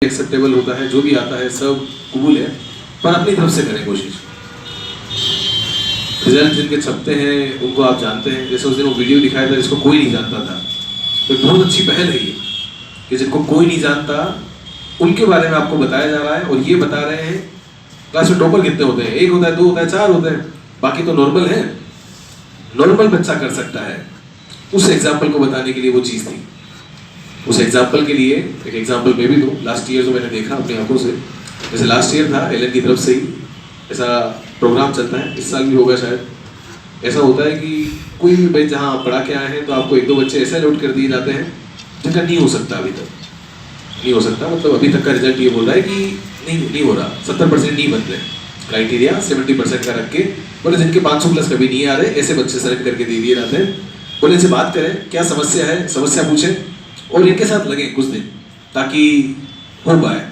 Acceptable होता है, जो भी आता है सब कबूल है, पर अपनी तरफ से करें कोशिश। रिजल्ट जिनके छपते हैं उनको आप जानते हैं, जैसे उस दिन वो वीडियो दिखाया था जिसको कोई नहीं जानता था, तो बहुत अच्छी पहल है ये कि जिनको कोई नहीं जानता उनके बारे में आपको बताया जा रहा है। और ये बता रहे हैं क्लास में टॉपर कितने होते हैं, 1 होता है, 2 होता है, 4 होते हैं, बाकी तो नॉर्मल है। नॉर्मल बच्चा कर सकता है, उस एग्जाम्पल को बताने के लिए वो चीज़ थी। उस एग्जाम्पल के लिए एक एग्जाम्पल मैं भी दूँ। लास्ट ईयर जो मैंने देखा अपनी आंखों से, जैसे लास्ट ईयर था एलन की तरफ से ही ऐसा प्रोग्राम चलता है, इस साल भी होगा शायद। ऐसा होता है कि कोई भी भाई जहाँ आप पढ़ा के आए हैं तो आपको 1-2 बच्चे ऐसे अलॉट कर दिए जाते हैं जिनका नहीं हो सकता, अभी तक नहीं हो सकता। मतलब अभी तक का रिजल्ट ये बोल रहा है कि नहीं हो रहा, 70% नहीं बन रहे, क्राइटेरिया 70% का रख के बोले जिनके 500 प्लस कभी नहीं आ रहे, ऐसे बच्चे सेलेक्ट करके दे दिए जाते हैं। बोले इनसे बात करें, क्या समस्या है, समस्या पूछें और इनके साथ लगे कुछ दिन ताकि हो पाए।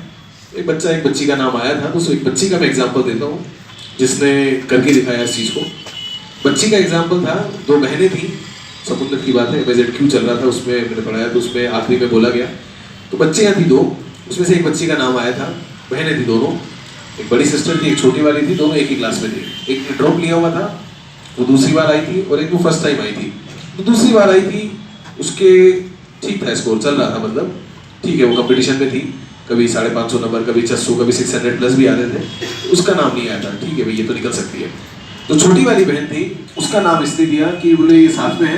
एक बच्ची का नाम आया था, तो एक बच्ची का मैं एग्जांपल देता हूँ जिसने करके दिखाया इस चीज़ को। बच्ची का एग्जांपल था, 2 बहनें थी, समुद्र की बात है, MZQ चल रहा था उसमें मैंने पढ़ाया, तो उसमें आखिरी में बोला गया। तो बच्चियाँ थी 2, उसमें से एक बच्ची का नाम आया था, बहनें थी दोनों, एक बड़ी सिस्टर थी, एक छोटी वाली थी, दोनों एक ही क्लास में थी। एक ने ड्रॉप लिया हुआ था, वो दूसरी बार आई थी, और एक वो फर्स्ट टाइम आई थी। तो दूसरी बार आई थी, उसके ठीक था, स्कोर चल रहा था, मतलब ठीक है, वो कंपटीशन में थी, कभी 550 नंबर, कभी 600, कभी 600 प्लस भी आते थे। उसका नाम नहीं आया था, ठीक है भाई ये तो निकल सकती है। तो छोटी वाली बहन थी, उसका नाम इसलिए दिया कि बोले ये साथ में है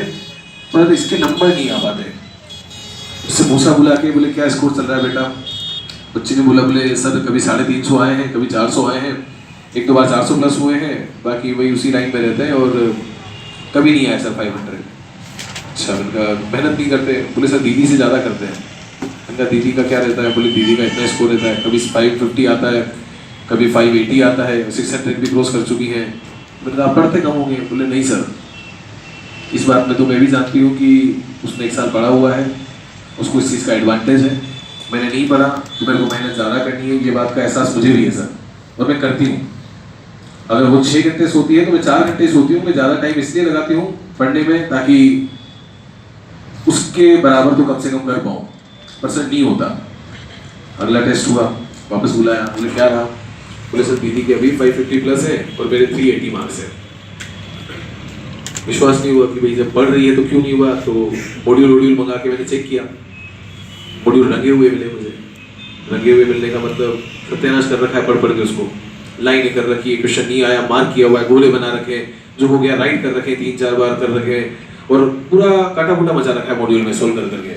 पर इसके नंबर नहीं आ पाते। उससे मूसा बुला के बोले क्या स्कोर चल रहा है बेटा। बच्चे ने बोला बोले सर कभी 350 आए हैं, कभी 400 आए हैं, 1-2 बार 400 प्लस हुए हैं, बाकी वही उसी लाइन में रहते हैं, और कभी नहीं आया सर 500। अच्छा, उनका मेहनत नहीं करते, बोले सर दीदी से ज़्यादा करते हैं। उनका दीदी का क्या रहता है, बोले दीदी का इतना स्कोर रहता है, कभी 550 आता है, कभी 580 आता है, 600 भी क्रॉस कर चुकी हैं। मतलब आप पढ़ते कम होंगे, बोले नहीं सर, इस बात में तो मैं भी जानती हूँ कि उसने 1 साल पढ़ा हुआ है, उसको इस चीज़ का एडवांटेज है। मैंने नहीं पढ़ा तो मेरे को मेहनत ज़्यादा करनी है, ये बात का एहसास मुझे भी है सर, और मैं करती हूँ। अगर वो 6 घंटे सोती है तो मैं 4 घंटे सोती हूँ। मैं ज़्यादा टाइम इसलिए लगाती हूँ पढ़ने में ताकि उसके बराबर तो कम से कम कर पाऊँ, पर सर नहीं होता। अगला टेस्ट हुआ, वापस बुलाया, बोले क्या रहा, बोले सर दीदी के अभी 550 प्लस है और मेरे 380 मार्क्स है। विश्वास नहीं हुआ कि भाई जब पढ़ रही है तो क्यों नहीं हुआ। तो मॉड्यूल मंगा के मैंने चेक किया, मॉड्यूल रंगे हुए मिले मुझे। रंगे हुए मिलने का मतलब सत्यानाश कर रखा है पढ़ के, उसको लाइनें कर रखी है, क्वेश्चन नहीं आया मार्क किया हुआ है, गोले बना रखे, जो हो गया राइट कर रखे 3-4 बार कर रखे, और पूरा काटा फूटा मचा रखा है मॉड्यूल में सोल्व कर करके।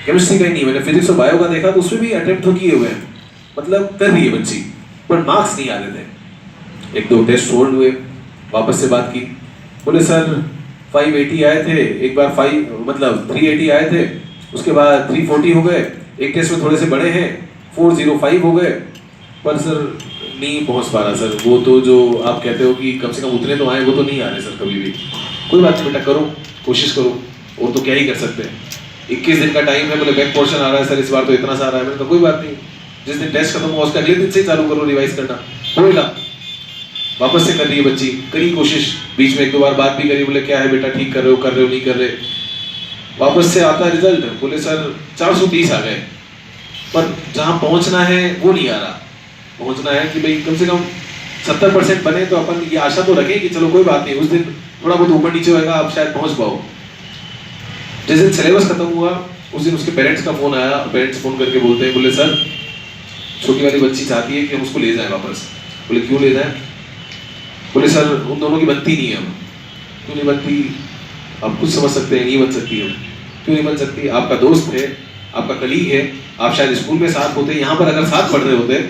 केमिस्ट्री का ही नहीं, मैंने फिजिक्स और बायो का देखा तो उसमें भी अटेम्प्ट तो किए हुए हैं, मतलब कर रही है बच्ची, पर मार्क्स नहीं आ रहे थे। 1-2 टेस्ट होल्ड हुए, वापस से बात की, बोले सर 580 आए थे, एक बार 380 आए थे, उसके बाद 340 हो गए, एक टेस्ट में थोड़े से बड़े हैं 405 हो गए, पर सर नहीं पहुंच पा रहा सर। वो तो जो आप कहते हो कि कम से कम उतने तो आए, वो तो नहीं आ रहे सर कभी भी। कोई बात नहीं बेटा, करो, कोशिश करो, और तो क्या ही कर सकते हैं। 21 दिन का टाइम है, बोले बैक पोर्शन आ रहा है सर इस बार तो इतना सा आ रहा है। मैंने कहा कोई बात नहीं, जिस दिन टेस्ट खत्म हुआ उसके अगले दिन से ही चालू करो रिवाइज करना, होएगा। वापस से कर रही है बच्ची, करी कोशिश, बीच में 1-2 बार बात भी करी, बोले क्या है बेटा ठीक कर रहे हो नहीं कर रहे। वापस से आता है रिजल्ट, बोले सर 430 आ गए, पर जहाँ पहुँचना है वो नहीं आ रहा। पहुँचना है कि भाई कम से कम 70% बने तो अपन ये आशा तो रखें कि चलो कोई बात नहीं, उस दिन थोड़ा बहुत ऊपर नीचे होगा, आप शायद पहुँच पाओ। जिस दिन सिलेबस खत्म हुआ उस दिन उसके पेरेंट्स का फोन आया, पेरेंट्स फोन करके बोलते हैं, बोले सर छोटी वाली बच्ची चाहती है कि हम उसको ले जाएं वापस। बोले क्यों ले जाएं, बोले सर उन दोनों की बनती नहीं है। हम क्यों नहीं बनती, आप खुद समझ सकते हैं, नहीं बन सकती है। क्यों नहीं बन सकती, आपका दोस्त है, आपका कलीग है, आप शायद स्कूल में साथ होते, यहाँ पर अगर साथ पढ़ रहे होते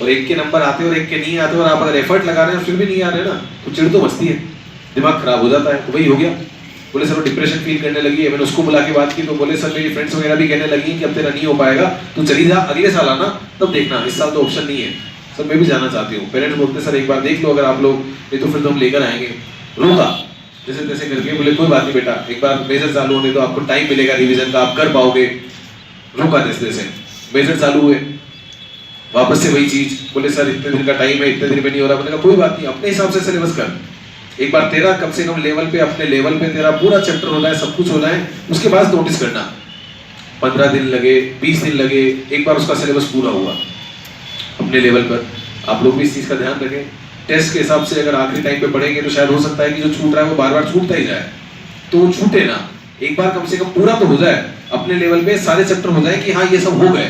और एक के नंबर आते और एक के नहीं आते, और आप अगर एफर्ट लगा रहे हैं फिर भी नहीं आ रहे ना, तो चिढ़ तो बसती है, दिमाग खराब हो जाता है। तो वही हो गया। बोले सर वो डिप्रेशन फील करने लगी है। मैंने उसको बुला के बात की तो बोले सर मेरी फ्रेंड्स वगैरह भी कहने लगी कि अब तेरा नहीं हो पाएगा, तो चली जा, अगले साल आना, तब देखना, इस साल तो ऑप्शन नहीं है। सर मैं भी जाना चाहती हूँ। पेरेंट्स बोलते सर एक बार देख लो अगर आप लोग, नहीं तो फिर तो हम लेकर आएंगे। रोका जैसे तैसे करके, बोले कोई बात नहीं बेटा, एक बार मेजर चालू होने तो आपको टाइम मिलेगा रिविजन का, आप कर पाओगे। रोका जैसे तैसे, मेजर चालू हुए, वापस से वही चीज, बोले सर इतने दिन का टाइम है, इतने दिन में नहीं हो रहा। मैंने कहा कोई बात नहीं, अपने हिसाब से सिलेबस कर, एक बार तेरा कम से कम लेवल पे, अपने लेवल पे तेरा पूरा चैप्टर हो जाए, सब कुछ हो जाए, उसके बाद नोटिस करना। 15 दिन लगे, 20 दिन लगे, एक बार उसका सिलेबस पूरा हुआ अपने लेवल पर। आप लोग भी इस चीज़ का ध्यान रखें। टेस्ट के हिसाब से अगर आखिरी टाइम पे पढ़ेंगे तो शायद हो सकता है कि जो छूट रहा है वो बार बार छूटता ही जाए, तो वो छूटे ना, एक बार कम से कम पूरा तो हो जाए, अपने लेवल पे सारे चैप्टर हो जाए कि हाँ ये सब हो गए।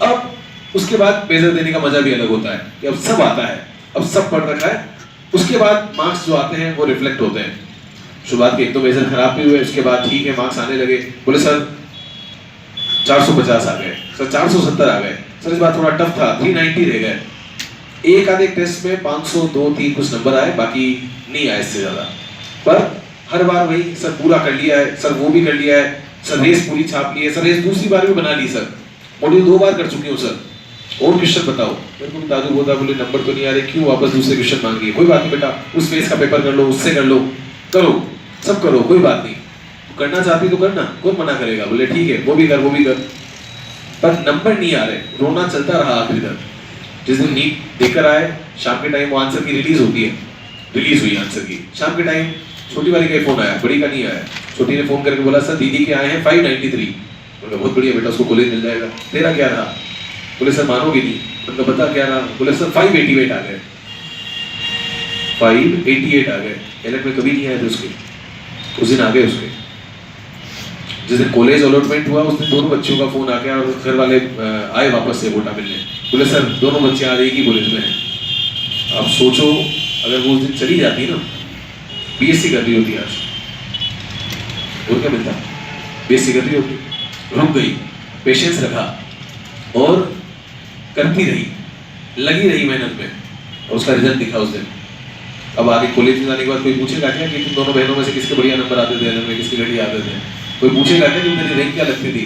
अब उसके बाद मेजर देने का मजा भी अलग होता है कि अब सब आता है, अब सब पढ़ रखा है, उसके बाद मार्क्स जो आते हैं वो रिफ्लेक्ट होते हैं। शुरुआत के एक तो मेजर खराब भी हुए, उसके बाद ठीक है मार्क्स आने लगे, बोले सर 450 आ गए, सर 470 आ गए, सर इस बार थोड़ा टफ था 390 रह गए। एक आधे टेस्ट में 500 2 3 कुछ नंबर आए, बाकी नहीं आए इससे ज्यादा। पर हर बार वही सर पूरा कर लिया है, सर वो भी कर लिया है, सर रेस पूरी छाप ली है, सर रेस दूसरी बार भी बना ली, सर मॉड्यूल 2 बार कर चुकी हूँ सर, और क्वेश्चन बताओ। मेरे को ताजुब होता, बोले नंबर तो नहीं आ रहे, क्यों वापस दूसरे क्वेश्चन मांग लिए? कोई बात नहीं बेटा, उस फेस का पेपर कर लो, उससे कर लो, करो सब करो, कोई बात नहीं, करना चाहती तो करना, कौन मना करेगा? बोले ठीक है वो भी कर वो भी कर। पर नंबर नहीं आ रहे, रोना चलता रहा आखिरी तक। जिस दिन नीट देकर आए, शाम के टाइम वो आंसर की रिलीज होती है, रिलीज हुई आंसर की, शाम के टाइम छोटी वाली का फोन आया, बड़ी का नहीं आया। छोटी ने फोन करके बोला सर दीदी के आए हैं 593। बोले बहुत बढ़िया बेटा, उसको कॉलेज मिल जाएगा। तेरा क्या रहा? बोले सर मानोगे नहीं। उनका पता क्या रहा? बोले सर 588 आ गए, 588 आ गए। एलर्ट में कभी नहीं आए थे उसके, उस दिन आ गए उसके। जिस दिन कॉलेज अलॉटमेंट हुआ उस दिन दोनों बच्चों का फोन आ गया और घर वाले आए वापस से कोटा मिलने। बोले सर दोनों बच्चे आज एक ही कॉलेज में हैं। आप सोचो अगर वो उस दिन चली जाती ना, बीएससी कर रही होती आज, और क्या मिलता? बीएससी कर रही होती, रुक गई, पेशेंस रखा और करती रही, लगी रही मेहनत में, और उसका रिजल्ट दिखा उस दिन। अब आगे कॉलेज में जाने के बाद कोई पूछेगा क्या कि तुम दोनों बहनों में से किसके बढ़िया नंबर आते थे, एलएन में किसके घटिया आते थे? कोई पूछेगा क्या कि तेरी रैंक क्या लगती थी?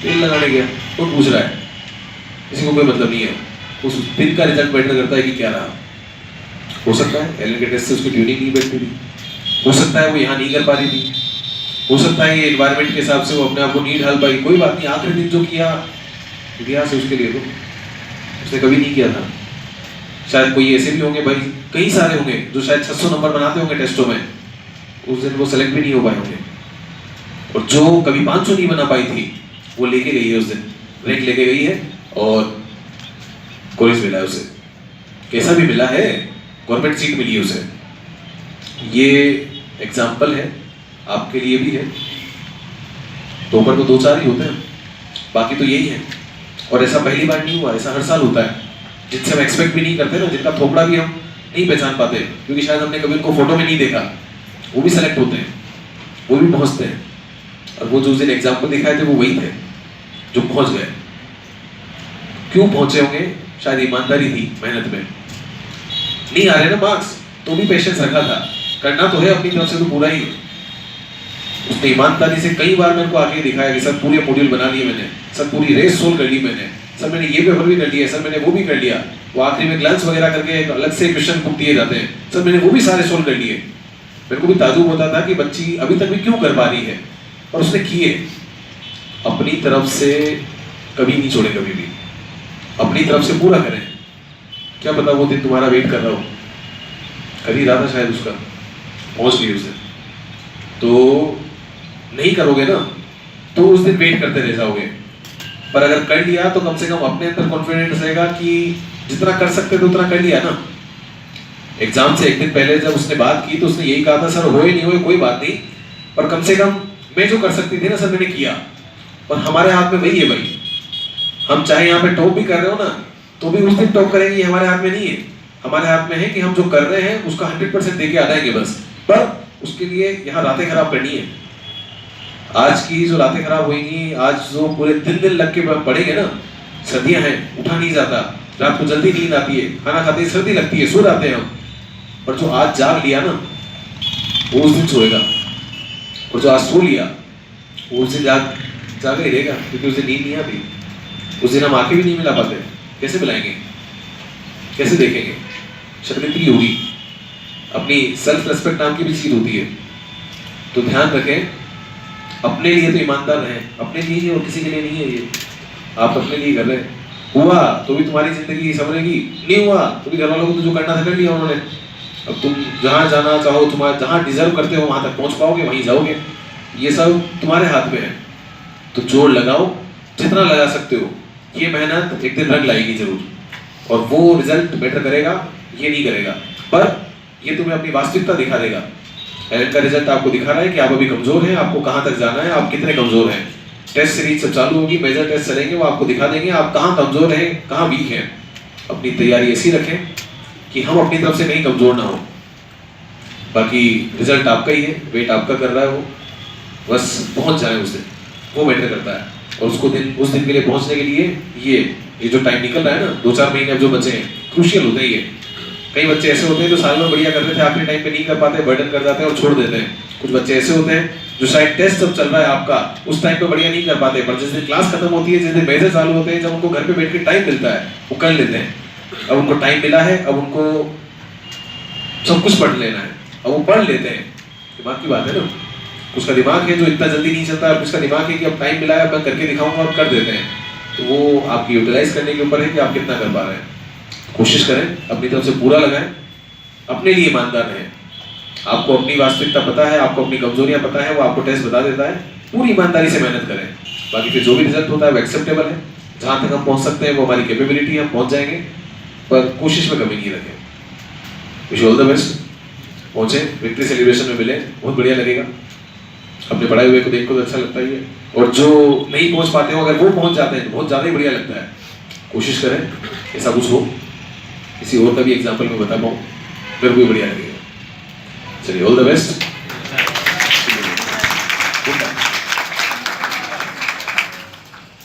तेल लगाने गया, कौन पूछ रहा है? किसी को कोई मतलब नहीं है। उस दिन का रिजल्ट मैटर करता है कि क्या रहा। हो सकता है एलएन के टेस्ट से उसकी ट्यूनिंग नहीं बैठती थी, हो सकता है वो यहाँ नहीं कर पा रही थी, हो सकता है ये एनवायरनमेंट के हिसाब से वो अपने आप को नहीं ढाल पाई, कोई बात नहीं। आखिरी दिन जो किया इतिहास है उसके लिए, तो उसने कभी नहीं किया था। शायद कोई ऐसे भी होंगे भाई, कई सारे होंगे जो शायद 600 नंबर बनाते होंगे टेस्टों में, उस दिन वो सेलेक्ट भी नहीं हो पाए होंगे। और जो कभी 500 नहीं बना पाई थी वो लेके गई है, उस दिन रैंक लेके गई है और कॉलेज मिला है उसे। कैसा भी मिला है, गवर्नमेंट सीट मिली है उसे। ये एग्जाम्पल है, आपके लिए भी है। टॉपर तो 2-4 ही होते हैं, बाकी तो यही है। और ऐसा पहली बार नहीं हुआ, ऐसा हर साल होता है। जिनसे हम एक्सपेक्ट भी नहीं करते ना, जिनका थोपड़ा भी हम नहीं पहचान पाते क्योंकि शायद हमने कभी उनको फोटो में नहीं देखा, वो भी सेलेक्ट होते हैं, वो भी पहुंचते हैं। और वो जो उस दिन एग्जाम्पल दिखाए थे वो वही थे जो पहुंच गए। क्यों पहुंचे होंगे? शायद ईमानदारी थी, मेहनत में। नहीं आ रहे ना मार्क्स, तो भी पेशेंस रखा था, करना तो है अपनी तरफ से तो पूरा ही। उसने ईमानदारी से कई बार मेरे को आके दिखाया कि सर पूरे मॉड्यूल बना लिए मैंने, सर पूरी रेस सोल्व कर ली मैंने, सर मैंने ये पेपर भी कर लिया, सर मैंने वो भी कर लिया। वो आखिरी में ग्लांस वगैरह करके अलग से क्वेश्चन बुक दिए जाते हैं, सर मैंने वो भी सारे सोल्व कर लिए। मेरे को भी ताजुब होता था कि बच्ची अभी तक भी क्यों कर पा रही है, और उसने किए। अपनी तरफ से कभी नहीं छोड़े, कभी भी अपनी तरफ से पूरा करें। क्या पता वो दिन तुम्हारा वेट कर रहा हो, कर ही रहा था शायद, उसका पहुंच गई उस दिन। तो नहीं करोगे ना तो उस दिन वेट करते रह जाओगे, पर अगर कर लिया तो कम से कम अपने अंदर कॉन्फिडेंस रहेगा कि जितना कर सकते थे उतना कर लिया ना। एग्जाम से एक दिन पहले जब उसने बात की तो उसने यही कहा था, सर होए नहीं हुए कोई बात नहीं, पर कम से कम मैं जो कर सकती थी ना सर मैंने किया। और हमारे हाथ में वही है भाई, हम चाहे यहाँ पे टॉप भी कर रहे हो ना तो भी उस दिन टॉप करेंगे, ये हमारे हाथ में नहीं है। हमारे हाथ में है कि हम जो कर रहे हैं उसका 100% देके आ जाएंगे बस। पर उसके लिए यहाँ रातें खराब करनी है। आज की जो रातें खराब होंगी, आज जो पूरे दिन लग के पड़ेंगे ना, सर्दियां हैं, उठा नहीं जाता, रात को जल्दी नींद आती है, खाना खाते ही सर्दी लगती है, सो जाते हैं हम। पर जो आज जाग लिया ना वो उस दिन सोएगा, और जो आज सो लिया वो उस दिन जागा ही रहेगा, क्योंकि उस दिन नींद नहीं आती। उस दिन हम आंखें भी नहीं मिला पाते, कैसे मिलाएंगे, कैसे देखेंगे? शर्मिंदगी होगी। अपनी सेल्फ रेस्पेक्ट नाम की भी चीज होती है। तो ध्यान रखें, अपने लिए तो ईमानदार रहें, अपने लिए ही और किसी के लिए नहीं है ये। आप अपने लिए कर रहे हैं, हुआ तो भी तुम्हारी जिंदगी संभलेगी, नहीं हुआ तो भी घर वालों को तो जो करना था कर लिया उन्होंने। अब तुम जहाँ जाना चाहो, तुम्हारा जहाँ डिजर्व करते हो वहां तक पहुंच पाओगे, वहीं जाओगे। ये सब तुम्हारे हाथ में है। तो जोर लगाओ, जितना लगा सकते हो। ये मेहनत एक दिन रंग लाएगी जरूर, और वो रिजल्ट बेटर करेगा, ये नहीं करेगा, पर ये तुम्हें अपनी वास्तविकता दिखा देगा। एलन का रिजल्ट आपको दिखा रहा है कि आप अभी कमजोर हैं, आपको कहां तक जाना है, आप कितने कमजोर हैं। टेस्ट सीरीज सब चालू होगी, मेजर टेस्ट चलेंगे, वो आपको दिखा देंगे आप कहां कमजोर हैं, कहां वीक हैं। अपनी तैयारी ऐसी रखें कि हम अपनी तरफ से कहीं कमजोर ना हो। बाकी रिजल्ट आपका ही है, वेट आपका कर रहा है, वो बस पहुंच जाए उस दिन, वो मैटर करता है। और उसको उस दिन के लिए पहुंचने के लिए ये जो टाइम निकल रहा है ना, 2-4 महीने अब जो बचे हैं, क्रूशियल होते हैं ये। कई बच्चे ऐसे होते हैं जो साल में बढ़िया कर रहे थे, आखिरी टाइम पे नहीं कर पाते, बर्डन कर जाते हैं और छोड़ देते हैं। कुछ बच्चे ऐसे होते हैं जो शायद टेस्ट जब चल रहा है आपका, उस टाइम पे बढ़िया नहीं कर पाते, पर जिस दिन क्लास खत्म होती है, जिस दिन मेजर चालू होते हैं, जब उनको घर पे बैठ के टाइम मिलता है, वो कर लेते हैं। अब उनको टाइम मिला है, अब उनको सब कुछ पढ़ लेना है, अब वो पढ़ लेते हैं। दिमाग की बात है ना, उसका दिमाग है जो इतना जल्दी नहीं चलता है, उसका दिमाग है कि अब टाइम मिला है, मैं करके दिखाऊंगा, और कर देते हैं। तो वो आपकी यूटिलाइज करने के ऊपर है कि आप कितना कर पा रहे हैं। कोशिश करें, अपनी तरफ से पूरा लगाएं, अपने लिए ईमानदार रहें। आपको अपनी वास्तविकता पता है, आपको अपनी कमजोरियां पता है, वो आपको टेस्ट बता देता है, पूरी ईमानदारी से मेहनत करें। बाकी फिर जो भी रिजल्ट होता है वो एक्सेप्टेबल है, जहां तक हम पहुंच सकते हैं वो हमारी कैपेबिलिटी है, हम पहुंच जाएंगे, पर कोशिश में कमी नहीं रखें। विश ऑल द बेस्ट, पहुंचे, विक्ट्री सेलिब्रेशन में मिले, बहुत बढ़िया लगेगा। अपने पढ़ाई हुए को देख को तो अच्छा लगता ही है, और जो नहीं पहुंच पाते हो अगर वो पहुंच जाते हैं तो बहुत ज़्यादा ही बढ़िया लगता है। कोशिश करें ऐसा कुछ हो, किसी और का भी एग्जाम्पल मैं बता पाऊँ, फिर भी बढ़िया लगेगा। चलिए, ऑल द बेस्ट।